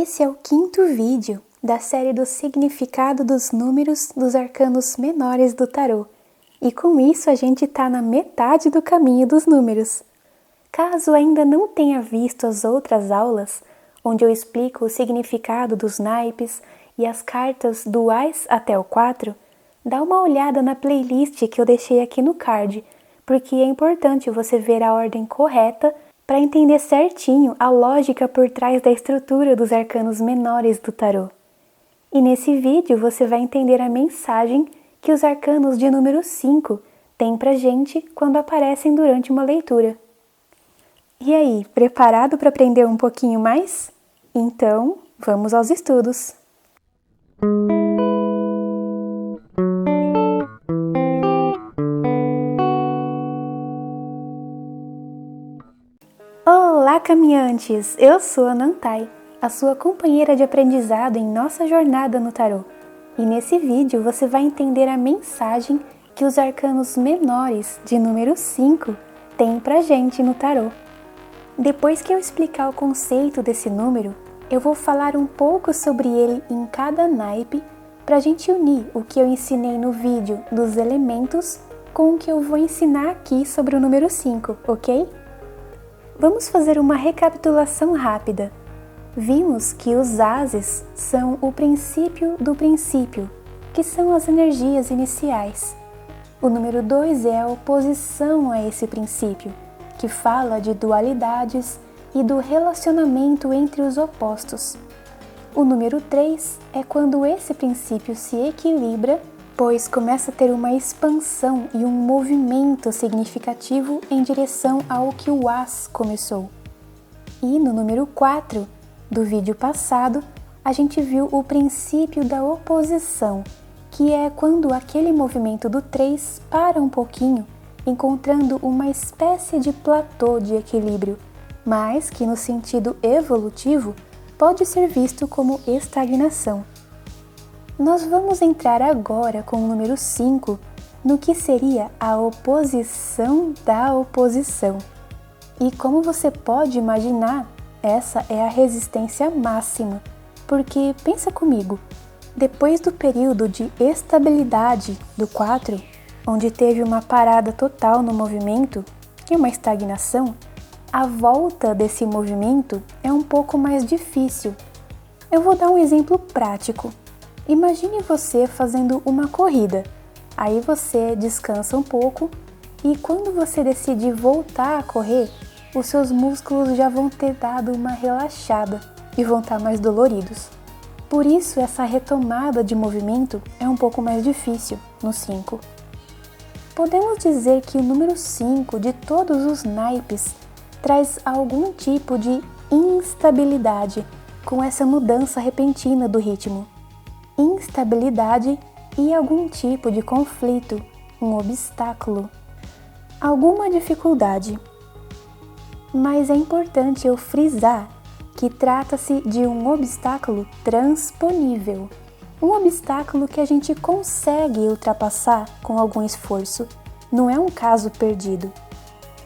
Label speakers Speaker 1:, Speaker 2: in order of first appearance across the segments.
Speaker 1: Esse é o quinto vídeo da série do significado dos números dos arcanos menores do tarô. E com isso a gente está na metade do caminho dos números. Caso ainda não tenha visto as outras aulas, onde eu explico o significado dos naipes e as cartas duais até o 4, dá uma olhada na playlist que eu deixei aqui no card, porque é importante você ver a ordem correta para entender certinho a lógica por trás da estrutura dos arcanos menores do tarô. E nesse vídeo você vai entender a mensagem que os arcanos de número 5 têm pra gente quando aparecem durante uma leitura. E aí, preparado para aprender um pouquinho mais? Então, vamos aos estudos! Olá, caminhantes! Eu sou a Nantai, a sua companheira de aprendizado em nossa jornada no tarô. E nesse vídeo você vai entender a mensagem que os arcanos menores de número 5 têm pra gente no tarô. Depois que eu explicar o conceito desse número, eu vou falar um pouco sobre ele em cada naipe pra gente unir o que eu ensinei no vídeo dos elementos com o que eu vou ensinar aqui sobre o número 5, ok? Vamos fazer uma recapitulação rápida. Vimos que os ases são o princípio do princípio, que são as energias iniciais. O número 2 é a oposição a esse princípio, que fala de dualidades e do relacionamento entre os opostos. O número 3 é quando esse princípio se equilibra, pois começa a ter uma expansão e um movimento significativo em direção ao que o as começou. E no número 4 do vídeo passado, a gente viu o princípio da oposição, que é quando aquele movimento do 3 para um pouquinho, encontrando uma espécie de platô de equilíbrio, mas que no sentido evolutivo pode ser visto como estagnação. Nós vamos entrar agora com o número 5 no que seria a oposição da oposição. E como você pode imaginar, essa é a resistência máxima, porque pensa comigo, depois do período de estabilidade do 4, onde teve uma parada total no movimento e uma estagnação, a volta desse movimento é um pouco mais difícil. Eu vou dar um exemplo prático. Imagine você fazendo uma corrida, aí você descansa um pouco e quando você decide voltar a correr, os seus músculos já vão ter dado uma relaxada e vão estar mais doloridos. Por isso essa retomada de movimento é um pouco mais difícil no 5. Podemos dizer que o número 5 de todos os naipes traz algum tipo de instabilidade com essa mudança repentina do ritmo. Instabilidade e algum tipo de conflito, um obstáculo, alguma dificuldade. Mas é importante eu frisar que trata-se de um obstáculo transponível, um obstáculo que a gente consegue ultrapassar com algum esforço, não é um caso perdido.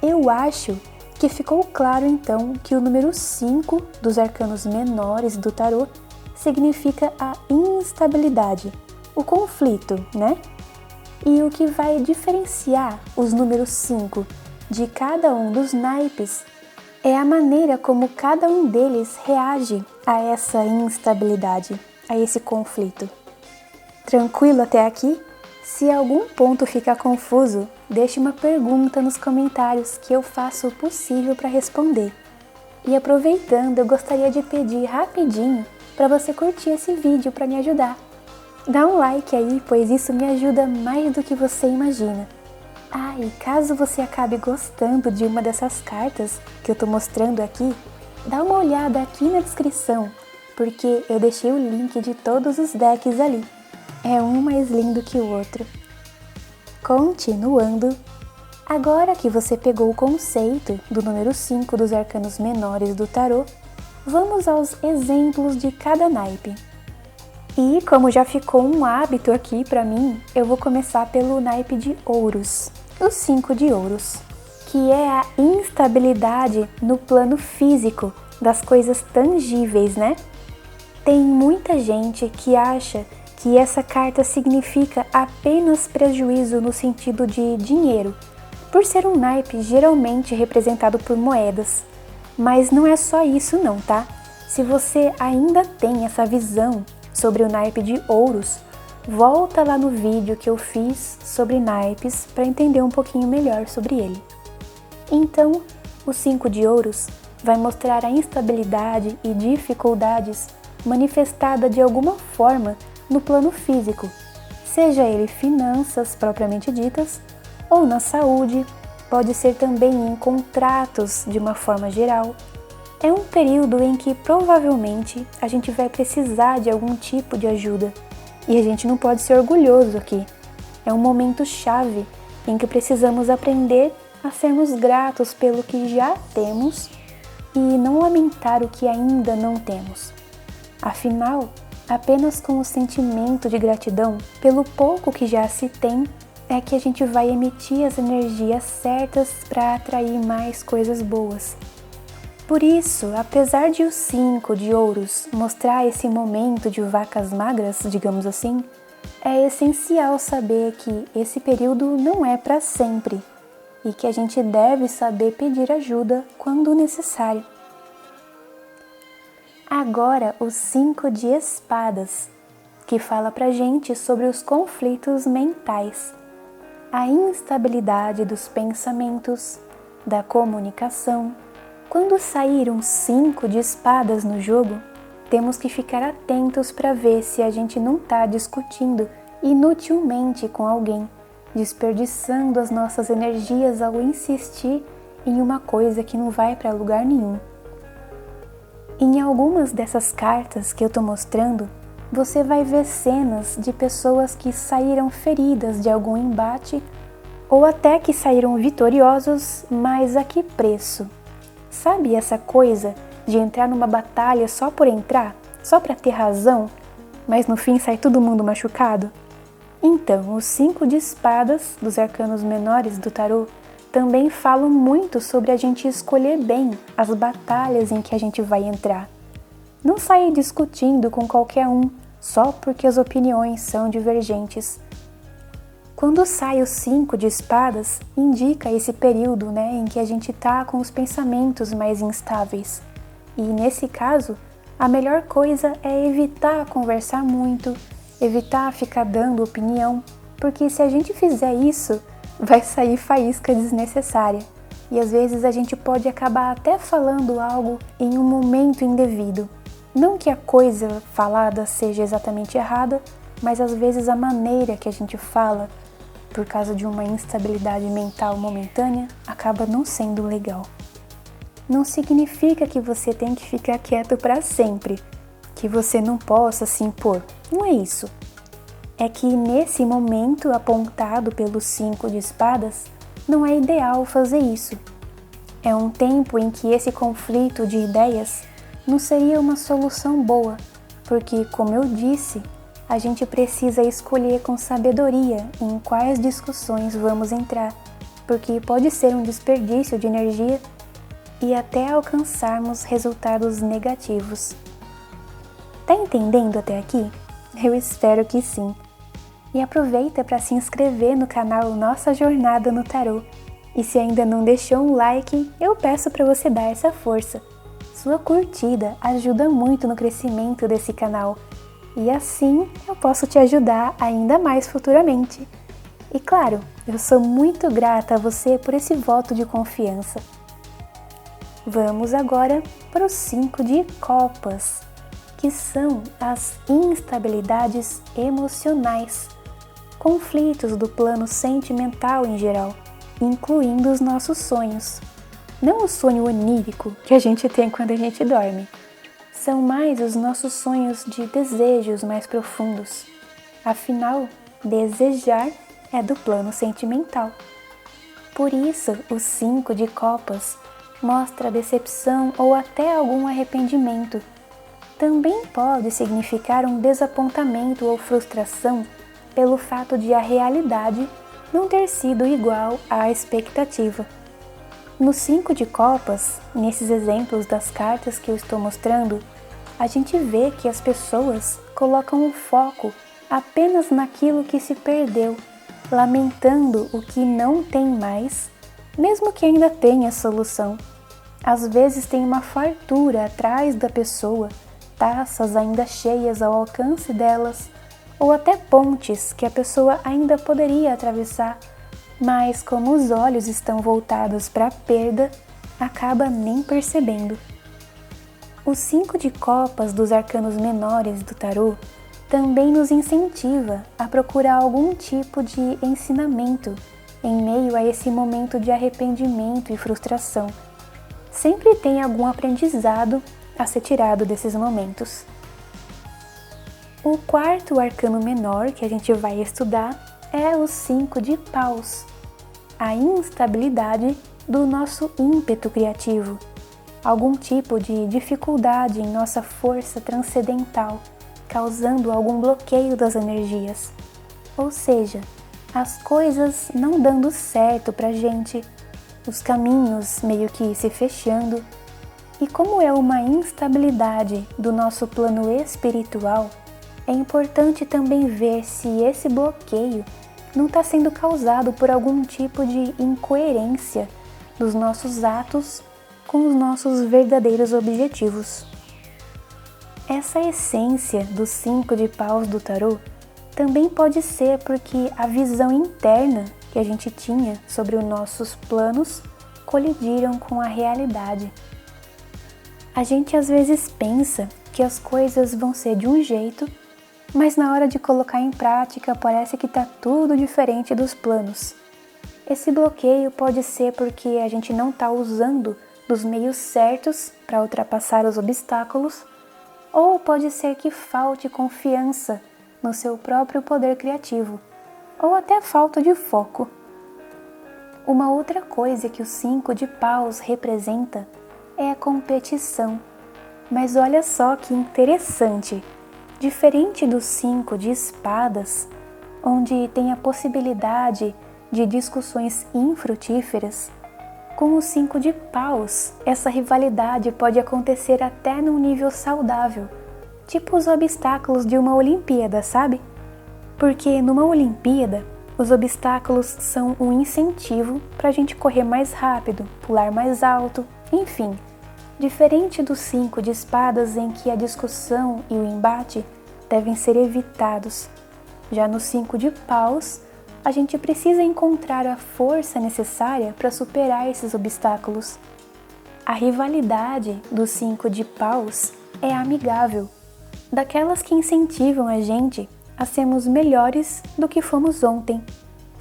Speaker 1: Eu acho que ficou claro então que o número 5 dos arcanos menores do tarô significa a instabilidade, o conflito, né? E o que vai diferenciar os números 5 de cada um dos naipes é a maneira como cada um deles reage a essa instabilidade, a esse conflito. Tranquilo até aqui? Se algum ponto ficar confuso, deixe uma pergunta nos comentários que eu faço o possível para responder. E aproveitando, eu gostaria de pedir rapidinho para você curtir esse vídeo para me ajudar. Dá um like aí, pois isso me ajuda mais do que você imagina. Ah, e caso você acabe gostando de uma dessas cartas que eu estou mostrando aqui, dá uma olhada aqui na descrição, porque eu deixei o link de todos os decks ali. É um mais lindo que o outro. Continuando, agora que você pegou o conceito do número 5 dos arcanos menores do tarô, vamos aos exemplos de cada naipe. E como já ficou um hábito aqui para mim, eu vou começar pelo naipe de ouros, o 5 de ouros, que é a instabilidade no plano físico das coisas tangíveis, né? Tem muita gente que acha que essa carta significa apenas prejuízo no sentido de dinheiro, por ser um naipe geralmente representado por moedas. Mas não é só isso não, tá? Se você ainda tem essa visão sobre o naipe de ouros, volta lá no vídeo que eu fiz sobre naipes para entender um pouquinho melhor sobre ele. Então, o 5 de ouros vai mostrar a instabilidade e dificuldades manifestada de alguma forma no plano físico, seja ele finanças propriamente ditas, ou na saúde, pode ser também em contratos de uma forma geral. É um período em que provavelmente a gente vai precisar de algum tipo de ajuda e a gente não pode ser orgulhoso aqui. É um momento chave em que precisamos aprender a sermos gratos pelo que já temos e não lamentar o que ainda não temos. Afinal, apenas com o sentimento de gratidão pelo pouco que já se tem é que a gente vai emitir as energias certas para atrair mais coisas boas. Por isso, apesar de o 5 de ouros mostrar esse momento de vacas magras, digamos assim, é essencial saber que esse período não é para sempre e que a gente deve saber pedir ajuda quando necessário. Agora, o 5 de espadas, que fala pra gente sobre os conflitos mentais, a instabilidade dos pensamentos, da comunicação. Quando sair um 5 de espadas no jogo, temos que ficar atentos para ver se a gente não está discutindo inutilmente com alguém, desperdiçando as nossas energias ao insistir em uma coisa que não vai para lugar nenhum. Em algumas dessas cartas que eu estou mostrando, você vai ver cenas de pessoas que saíram feridas de algum embate ou até que saíram vitoriosos, mas a que preço? Sabe essa coisa de entrar numa batalha só por entrar, só para ter razão, mas no fim sai todo mundo machucado? Então, os 5 de espadas dos arcanos menores do tarô também falam muito sobre a gente escolher bem as batalhas em que a gente vai entrar. Não sair discutindo com qualquer um só porque as opiniões são divergentes. Quando sai o 5 de espadas, indica esse período, em que a gente está com os pensamentos mais instáveis. E nesse caso, a melhor coisa é evitar conversar muito, evitar ficar dando opinião, porque se a gente fizer isso, vai sair faísca desnecessária. E às vezes a gente pode acabar até falando algo em um momento indevido. Não que a coisa falada seja exatamente errada, mas às vezes a maneira que a gente fala, por causa de uma instabilidade mental momentânea, acaba não sendo legal. Não significa que você tem que ficar quieto para sempre, que você não possa se impor. Não é isso. É que nesse momento apontado pelo 5 de espadas, não é ideal fazer isso. É um tempo em que esse conflito de ideias não seria uma solução boa, porque, como eu disse, a gente precisa escolher com sabedoria em quais discussões vamos entrar, porque pode ser um desperdício de energia e até alcançarmos resultados negativos. Tá entendendo até aqui? Eu espero que sim. E aproveita para se inscrever no canal Nossa Jornada no Tarô. E se ainda não deixou um like, eu peço para você dar essa força. Sua curtida ajuda muito no crescimento desse canal. E assim eu posso te ajudar ainda mais futuramente. E claro, eu sou muito grata a você por esse voto de confiança. Vamos agora para os 5 de copas, que são as instabilidades emocionais, conflitos do plano sentimental em geral, incluindo os nossos sonhos. Não o sonho onírico que a gente tem quando a gente dorme. São mais os nossos sonhos de desejos mais profundos. Afinal, desejar é do plano sentimental. Por isso, o 5 de copas mostra decepção ou até algum arrependimento. Também pode significar um desapontamento ou frustração pelo fato de a realidade não ter sido igual à expectativa. No 5 de copas, nesses exemplos das cartas que eu estou mostrando, a gente vê que as pessoas colocam o foco apenas naquilo que se perdeu, lamentando o que não tem mais, mesmo que ainda tenha solução. Às vezes tem uma fartura atrás da pessoa, taças ainda cheias ao alcance delas, ou até pontes que a pessoa ainda poderia atravessar, mas como os olhos estão voltados para a perda, acaba nem percebendo. O 5 de copas dos arcanos menores do tarô também nos incentiva a procurar algum tipo de ensinamento em meio a esse momento de arrependimento e frustração. Sempre tem algum aprendizado a ser tirado desses momentos. O quarto arcano menor que a gente vai estudar é o 5 de paus, a instabilidade do nosso ímpeto criativo, algum tipo de dificuldade em nossa força transcendental, causando algum bloqueio das energias. Ou seja, as coisas não dando certo pra gente, os caminhos meio que se fechando. E como é uma instabilidade do nosso plano espiritual, é importante também ver se esse bloqueio não está sendo causado por algum tipo de incoerência dos nossos atos com os nossos verdadeiros objetivos. Essa essência dos 5 de paus do tarô também pode ser porque a visão interna que a gente tinha sobre os nossos planos colidiram com a realidade. A gente às vezes pensa que as coisas vão ser de um jeito, mas na hora de colocar em prática parece que está tudo diferente dos planos. Esse bloqueio pode ser porque a gente não está usando dos meios certos para ultrapassar os obstáculos, ou pode ser que falte confiança no seu próprio poder criativo, ou até falta de foco. Uma outra coisa que o 5 de paus representa é a competição. Mas olha só que interessante! Diferente do 5 de espadas, onde tem a possibilidade de discussões infrutíferas, com o 5 de paus, essa rivalidade pode acontecer até num nível saudável, tipo os obstáculos de uma Olimpíada, sabe? Porque numa Olimpíada, os obstáculos são um incentivo para a gente correr mais rápido, pular mais alto, enfim. Diferente do 5 de espadas em que a discussão e o embate devem ser evitados. Já no 5 de paus, a gente precisa encontrar a força necessária para superar esses obstáculos. A rivalidade do 5 de paus é amigável, daquelas que incentivam a gente a sermos melhores do que fomos ontem.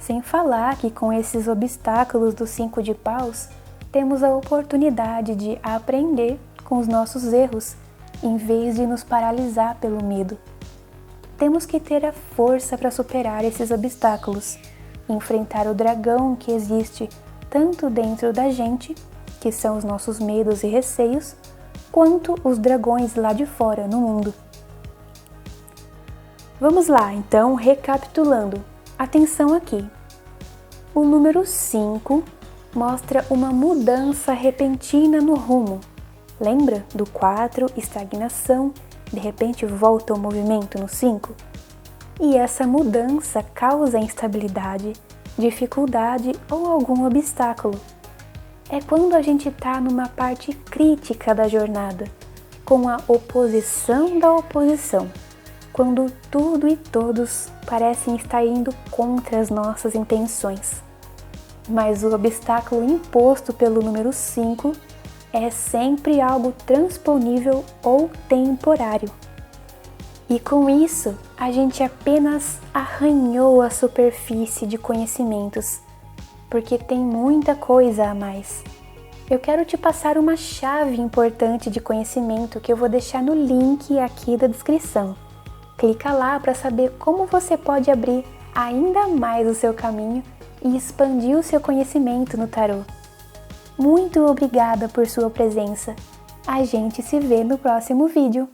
Speaker 1: Sem falar que com esses obstáculos do 5 de paus, temos a oportunidade de aprender com os nossos erros, em vez de nos paralisar pelo medo. Temos que ter a força para superar esses obstáculos, enfrentar o dragão que existe tanto dentro da gente, que são os nossos medos e receios, quanto os dragões lá de fora no mundo. Vamos lá, então, recapitulando. Atenção aqui. O número 5 mostra uma mudança repentina no rumo. Lembra do 4, estagnação, de repente volta ao movimento no 5? E essa mudança causa instabilidade, dificuldade ou algum obstáculo. É quando a gente está numa parte crítica da jornada, com a oposição da oposição, quando tudo e todos parecem estar indo contra as nossas intenções. Mas o obstáculo imposto pelo número 5 é sempre algo transponível ou temporário. E com isso, a gente apenas arranhou a superfície de conhecimentos, porque tem muita coisa a mais. Eu quero te passar uma chave importante de conhecimento que eu vou deixar no link aqui da descrição. Clica lá para saber como você pode abrir ainda mais o seu caminho e expandir o seu conhecimento no tarô. Muito obrigada por sua presença. A gente se vê no próximo vídeo.